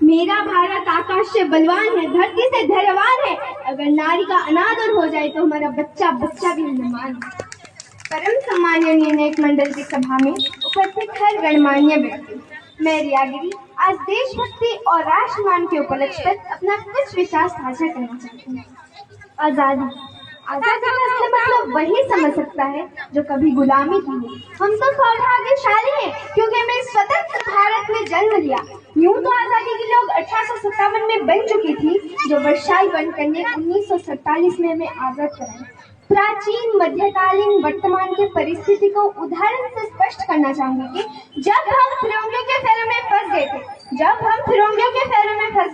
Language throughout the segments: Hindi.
मेरा भारत आकाश से बलवान है, धरती से धैर्यवान है। अगर नारी का अनादर हो जाए तो हमारा बच्चा बच्चा भी मेहमान है। परम सम्मानीय निर्णायक मंडल की सभा में उपस्थित हर गणमान्य व्यक्ति, मैं रियागिरी आज देशभक्ति और राष्ट्रमान के उपलक्ष्य पर अपना कुछ विचार साझा करना चाहती हूँ। आजादी आजादी का असली मतलब वही समझ सकता है जो कभी गुलामी की हो। हम तो सौभाग्यशाली हैं क्योंकि हमें स्वतंत्र भारत में जन्म लिया। यूं तो आजादी के लोग 1857 में बन चुकी थी, जो वर्षाई बनकर ने 1947 में हमें आजाद कराई। प्राचीन, मध्यकालीन, वर्तमान के परिस्थिति को उदाहरण से स्पष्ट करना चाहूंगी कि जब हम फिरंगियों के फेरों में फंस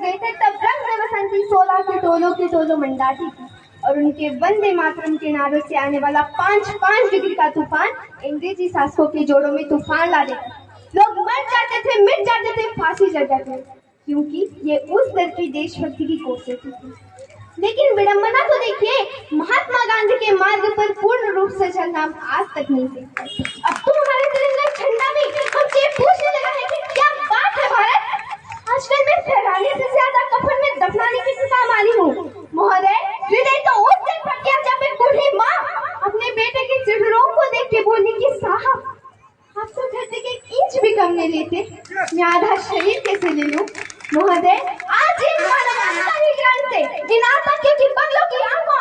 गए थे तब रंग बसंती 16 के टोलों मंडाती थी और उनके वंदे मातरम के नारों से आने वाला 5-5 डिग्री का तूफान अंग्रेजी शासकों के जोड़ों में तूफान ला देता। लोग मर जाते थे, मिट जाते थे, फांसी चढ़ जाते थे, क्योंकि ये उस दर की देशभक्ति की कोशिश थी। लेकिन विडंबना तो देखिए, महात्मा गांधी के मार्ग पर पूर्ण रूप से चलना हम आज तक नहीं सीखते। अब तो हमारे तिरंगा झंडा भी हमसे पूछने लगा है कि क्या बात है भारत। आजकल मैं फहराने से ज्यादा कफन में दफनाने की काम आ रही हूँ। महोदय, हृदय तो उस दिन फट गया जब एक बूढ़ी माँ अपने बेटे के चिड़रों को देख के बोली कि साहब, आप तो धरती के एक इंच भी कम नहीं लेते, मैं आधा शरीर कैसे ले लूं। महोदय, आज इन मानवता की ग्रंथ से इन आतंकियों की बगलों की आंखों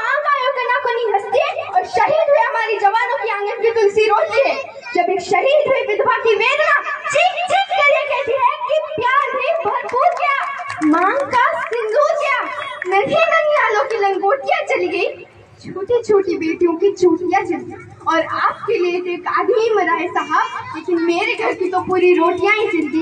के नाखूनी हंसती है और शहीद हुए हमारी जवानों की आंगन की तुलसी रोती है। जब एक शहीद हुई विधवा की वेदना चीख चीख कर ये कहती है कि प्यार भी भरपूर क्या, मांग का सिंदूर क्या, नन्ही ननिहालों की लंगोटियां चली गई, छोटी छोटी बेटियों की चूटियां चली गई और आपके लिए एक आदमी मरा है साहब, लेकिन मेरे घर की तो पूरी रोटियां ही चलती।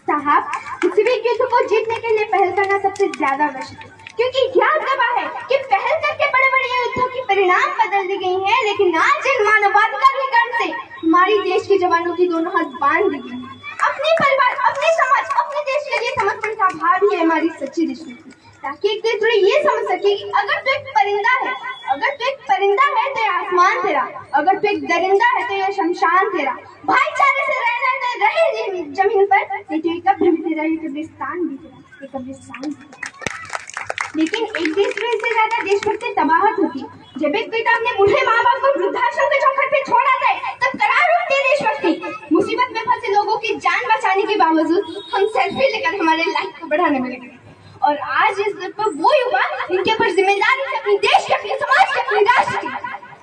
साहब, किसी भी युद्ध को जीतने के लिए पहल करना सबसे ज्यादा आवश्यक है, क्योंकि इतिहास गवाह है कि पहल करके बड़े बड़े युद्धों की परिणाम बदल दी गई हैं, लेकिन आज इन मानवाधिकार से हमारी देश के जवानों की दोनों हाथ बांध दी गई। अपने परिवार, अपने समाज, अपने देश के लिए समर्पण का भाव ही है हमारी सच्ची देशभक्ति, ताकि एक दिन थोड़ी ये समझ सके कि अगर तो एक परिंदा है तो ये आसमान तेरा, अगर तो एक दरिंदा है तो ये शमशान तेरा। भाईचारे से रहे जमीन पर, नहीं तो एक कब्र भी तेरा, ये कब्रिस्तान भी तेरा, ये कब्रिस्तान। लेकिन एक देश में इससे ज्यादा देशभक्ति तबाहट होती। जब एक पिता अपने बूढ़े माँ बाप को वृद्धाश्रम के चौखट पे छोड़ आता है, तब करार उठती है देशभक्ति। मुसीबत में फंसे लोगों की जान बचाने के बावजूद हम सेल्फी लेकर हमारे लाइफ को बढ़ाने में लगे। और आज इस दर पर वो युवा इनके ऊपर जिम्मेदारी है अपने देश के, अपने समाज के, अपने राष्ट्र की।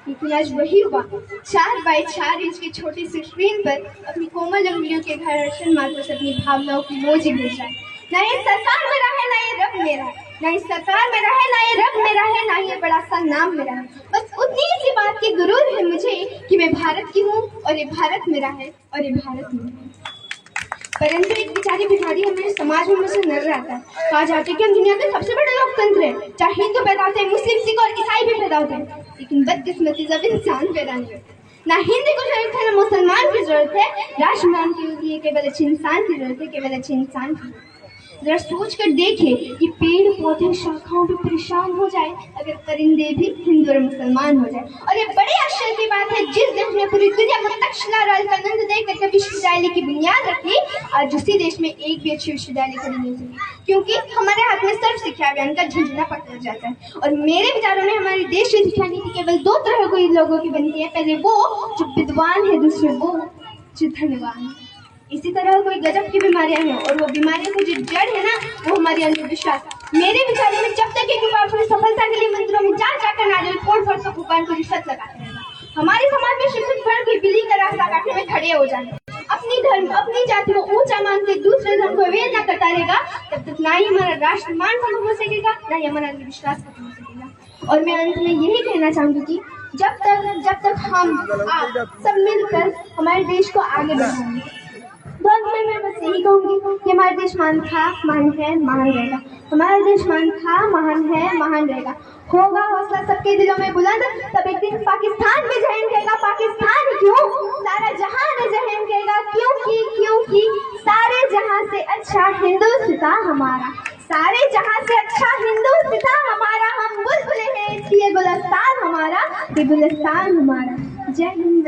लेकिन आज वही युवा 4x4 इंच की छोटी सी स्क्रीन पर अपनी कोमल अंगुलियों के घर्षण मात्र से अपनी भावनाओं की मोजी भेज रहा है। ना ये सरकार मेरा है, ना ये रब मेरा है, ना इस सरकार मेरा है, ना ये रब मेरा है, ना ये बड़ा सा नाम मेरा है। बस उतनी सी बात की गुरूर है मुझे कि मैं भारत की हूँ और ये भारत मेरा है और ये भारत मेरा है। परंतु एक बेचारी भिखारी हमें समाज में मुझसे नजर आता है। कहा जाता है कि हम दुनिया के सबसे बड़े लोकतंत्र हैं, चाहे हिंदू पैदा होते हैं, मुस्लिम, सिख और ईसाई भी पैदा होते हैं, लेकिन बदकिस्मती जब इंसान पैदा नहीं होते। ना हिंदू को जरूरत है, ना मुसलमान की जरूरत है, राष्ट्रमान के लिए केवल अच्छे इंसान की जरूरत है, केवल अच्छे इंसान की। जरा सोच कर देखिए कि पेड़ पौधे शाखाओं पे परेशान हो जाए अगर परिंदे भी हिंदू और मुसलमान हो जाए। और ये बड़े आश्चर्य की बात है, जिस देश में पूरी दुनिया को तक्षशिला और अलकनंदा देकर विश्वविद्यालय की बुनियाद रखी, आज उसी देश में एक भी अच्छी विश्वविद्यालय खड़ी नहीं हुई, क्योंकि हमारे हाथ में सर्व शिक्षा अभियान का झंझना पकड़ जाता है। और मेरे विचारों में हमारे देश की शिक्षा नीति केवल 2 तरह के लोगों की बनती है, पहले वो जो विद्वान है, दूसरे वो जो धनवान है। इसी तरह कोई गजब की बीमारियां हैं और वो बीमारियों की जो जड़ है ना, वो हमारी अंधविश्वास। मेरे विचारों में जब तक एक युवा अपनी सफलता के लिए मंदिरों में जा जाकर नारियल फोड़ तो भगवान को रिश्वत लगाते रहेगा, हमारे समाज में शिक्षित धर्म की बिल्ली का रास्ता काटने में खड़े हो जाए, अपनी धर्म, अपनी जाति को ऊंचा मानते दूसरे धर्म को अवहेलना करता रहेगा, तब तक ना ही हमारा राष्ट्रमान खत्म हो सकेगा, ना ही हमारा अंधविश्वास खत्म हो सकेगा। और मैं अंत में यही कहना चाहूंगी कि जब तक हम आप सब मिलकर हमारे देश को आगे बढ़ाएंगे, तो मैं बस यही कहूंगी कि हमारा देश महान था, महान है, महान रहेगा। हमारा देश महान था, महान है, महान रहेगा। होगा हौसला सबके दिलों में बुलंद, तब एक दिन पाकिस्तान भी जहन कहेगा, पाकिस्तान क्यों, सारा जहान जहन कहेगा, क्योंकि सारे जहां से अच्छा हिंदुस्तान हमारा, सारे जहां से अच्छा हिंदुस्तान हमारा। हम बुलबुलें हैं इसलिए गुलस्तान हमारा, ये गुलस्तान हमारा। जय हिंद।